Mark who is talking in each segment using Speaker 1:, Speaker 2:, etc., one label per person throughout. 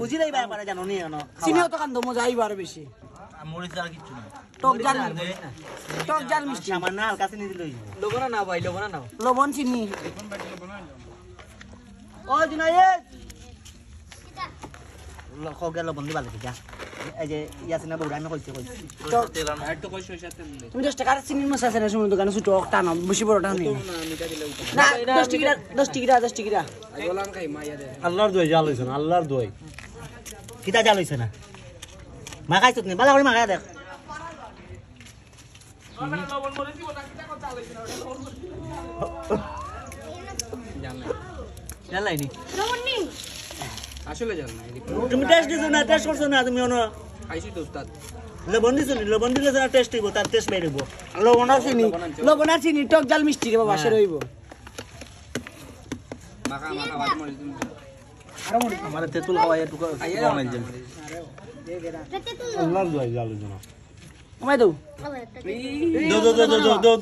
Speaker 1: বুঝিলাই ব্যাপারে জানো নি জানো
Speaker 2: চিনিও তো কান্দ মজা আইবার বেশি
Speaker 1: মরিচ আর কিছু না
Speaker 2: টক জাল মিষ্টি
Speaker 1: আমার না হালকা চিনি দিলই
Speaker 3: লবণ না ভাই লবণ না
Speaker 2: লবণ চিনি
Speaker 1: ও জুনায়েদ খগে লবণ দিবা লাগে যা এই যে ইয়াসিনা বউরা আমি কইছি
Speaker 2: তুমি 10 টাকার চিনির মশলা আছে না সময় দোকানে ছোট টানা বেশি বড় টানা নেই না 10 টিকিরা
Speaker 3: গোলাম খাই মাইয়া দে
Speaker 4: আল্লাহর দোয়াই জাল হইছে না আল্লাহর দোয়াই
Speaker 1: কিটা জাল হইছে না মা খাইছত নি বালা করে মা খায় দেখ
Speaker 3: জাল লাইনি আসলে জাল না
Speaker 1: তুমি টেস্ট দিছো না টেস্ট করছো না তুমি ono
Speaker 3: খাইছি তো উস্তাদ
Speaker 1: লবণ দিছো নি লবণ দিলে যারা টেস্ট হইব তার টেস্ট বের হইব
Speaker 2: লবণ আর চিনি টক জাল মিষ্টি রে বাবা সে রইব
Speaker 3: মাখা বাদ মরি তুমি
Speaker 1: আমার তেতুল খাওয়াই একটু বানাই দেন
Speaker 4: আল্লাহর দোয়াই জাল হইছে না
Speaker 2: কমাই দাও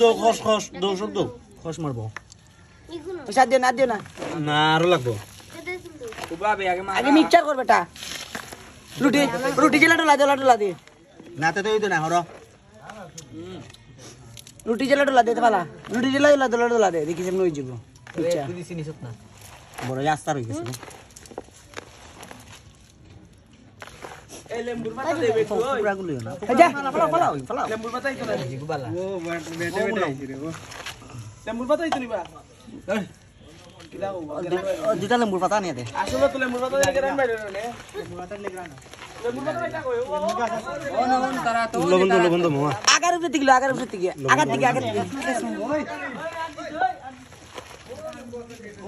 Speaker 4: দো খস দো সব দো
Speaker 1: খস মারবো
Speaker 2: পয়সা দিও না
Speaker 4: না আরো লাগবো
Speaker 3: উবাবে
Speaker 2: আগে মিক্সচার কর বেটা রুটি জেলা ডলা দে
Speaker 1: না তো হইতো না হরো
Speaker 2: রুটি জেলা ডলা দে পালা রুটি জেলা ডলা দে দেখি কেমন হই যাব আচ্ছা
Speaker 3: তুই চিনি সত না
Speaker 1: বড় রাস্তা রই গেছে
Speaker 3: এই লেম্বুর পাতা দেবে তুই
Speaker 1: পুরা গুলো না
Speaker 2: যা
Speaker 1: ফলাও
Speaker 3: লেম্বুর পাতাই তো না জিগুবালা ও বেটে আইছি রে ও লেম্বুর পাতাই তো নিবা
Speaker 1: দুটা লেম্বুর পাতা নিয়ে দে
Speaker 3: আসলে তো লেম্বুর পাতা লেগে রান বাইরে রে লেম্বুর পাতা লেগে রান লেম্বুর পাতা এটা কই ও নন তারা তো
Speaker 4: লবণ দো মামা
Speaker 2: আগার উপরে দিকে আগার দিকে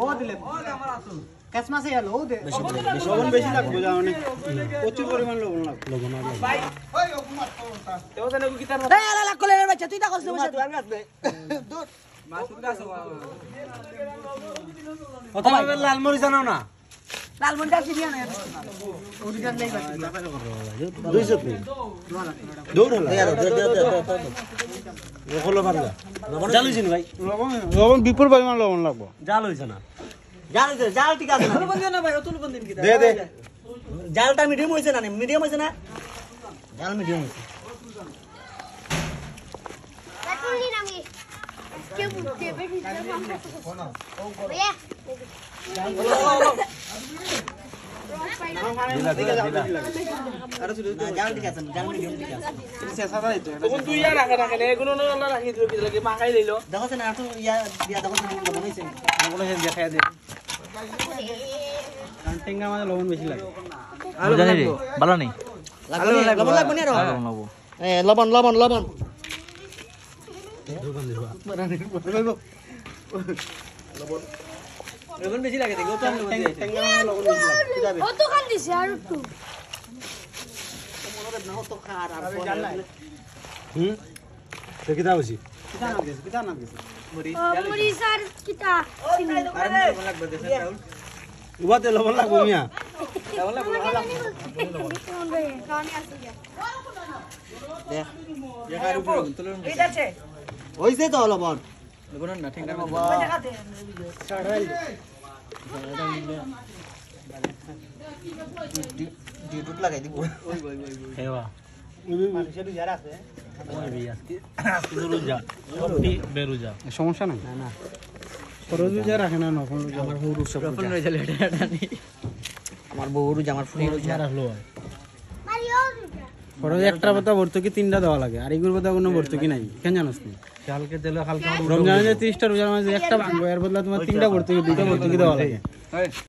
Speaker 3: ও দিলে ও আমার আসুন কাসমাসে এলো ও দে
Speaker 4: লবণ বেশি লাগবে যা অনেক প্রচুর পরিমাণ লবণ লাগবে লবণ আর লাগবে
Speaker 3: ভাই ওই ও কুমার তো তেও জানে কি তার
Speaker 2: এই আলা কোলে বাচ্চা তুই তা কষ্ট বসে
Speaker 3: দূর মাসুদ গাছ
Speaker 4: অথবা লাল মরিচ জানো না
Speaker 2: লাল মন্ডা চিনি না
Speaker 3: ওরিজিনাল নাই বাকি
Speaker 4: 200 পি দৌড় হলো হলো পারলা জাল হইছে না ভাই লবণ বিপুল পরিমাণ লবণ লাগবে জাল হইছে না
Speaker 1: জাল ঠিক আছে না
Speaker 3: বন্ধ না ভাই অতুল বন্ধ কি
Speaker 4: দে
Speaker 1: জালটা মিডিয়াম হইছে না মিডিয়াম হইছে না জাল মিডিয়াম হইছে
Speaker 5: Patuli nami. Kya butte pe bhijna mama. Bhaiya.
Speaker 1: জাল ঠিক আছে জাল মিডিয়াম ঠিক আছে
Speaker 3: তখন তুই ইয়া রাখা রাখা এগুলো না আল্লাহ রাখি দিল কি লাগে মাখাই লইলো
Speaker 1: দেখো না একটু ইয়া দিয়া দেখো লবণ হইছে
Speaker 3: ওগুলো হেন দেখায় দে
Speaker 4: টেঙ্গা মাছ লবণ বেশি লাগে
Speaker 3: আলু লাগবো ভালো নেই
Speaker 1: লবণ লাগবে না লবণ লবণ
Speaker 3: লবণ বেশি লাগে দেখো তো
Speaker 4: টেঙ্গা মাছ লবণ বেশি লাগে
Speaker 5: Otu kan dise aru tu.
Speaker 4: তো কিতা হইছে
Speaker 5: Muri sar kita.
Speaker 3: আর লবণ লাগবে দেখেন রাহুল
Speaker 4: উবাতে লবণ লাগবে মিয়া
Speaker 3: লবণ লাগবে
Speaker 5: Kani asu ya.
Speaker 1: দে
Speaker 3: জায়গার উপর তুলুন
Speaker 2: এটা আছে
Speaker 1: হইছে তো লবণ
Speaker 3: লবণ না ঠেঙ্গা
Speaker 1: বাবা ডিউট লাগাই দিব
Speaker 4: হেওয়া
Speaker 1: মানুষের যারা আছে
Speaker 4: বেরুজা সমস্যা নাই
Speaker 1: না না
Speaker 4: রোজা রাখে না নকল
Speaker 1: আমার বউর সব
Speaker 3: রফল রয়ে চলে এটা নি
Speaker 1: আমার বউর আমার ফুল
Speaker 4: রাখলো
Speaker 5: Mario.
Speaker 4: খরচ একটা পাতা ভর্তুকি 3টা দেওয়া লাগে আর এগুলোর পাতা কোনো ভর্তুকি নাই কেন জানোস তুই কালকে দিলে কালকে রমজানে 30টা রোজার মাঝে একটা ভাঙবো এর বদলে তোমার 3টা ভর্তুকি 2টা ভর্তুকি দেওয়া লাগে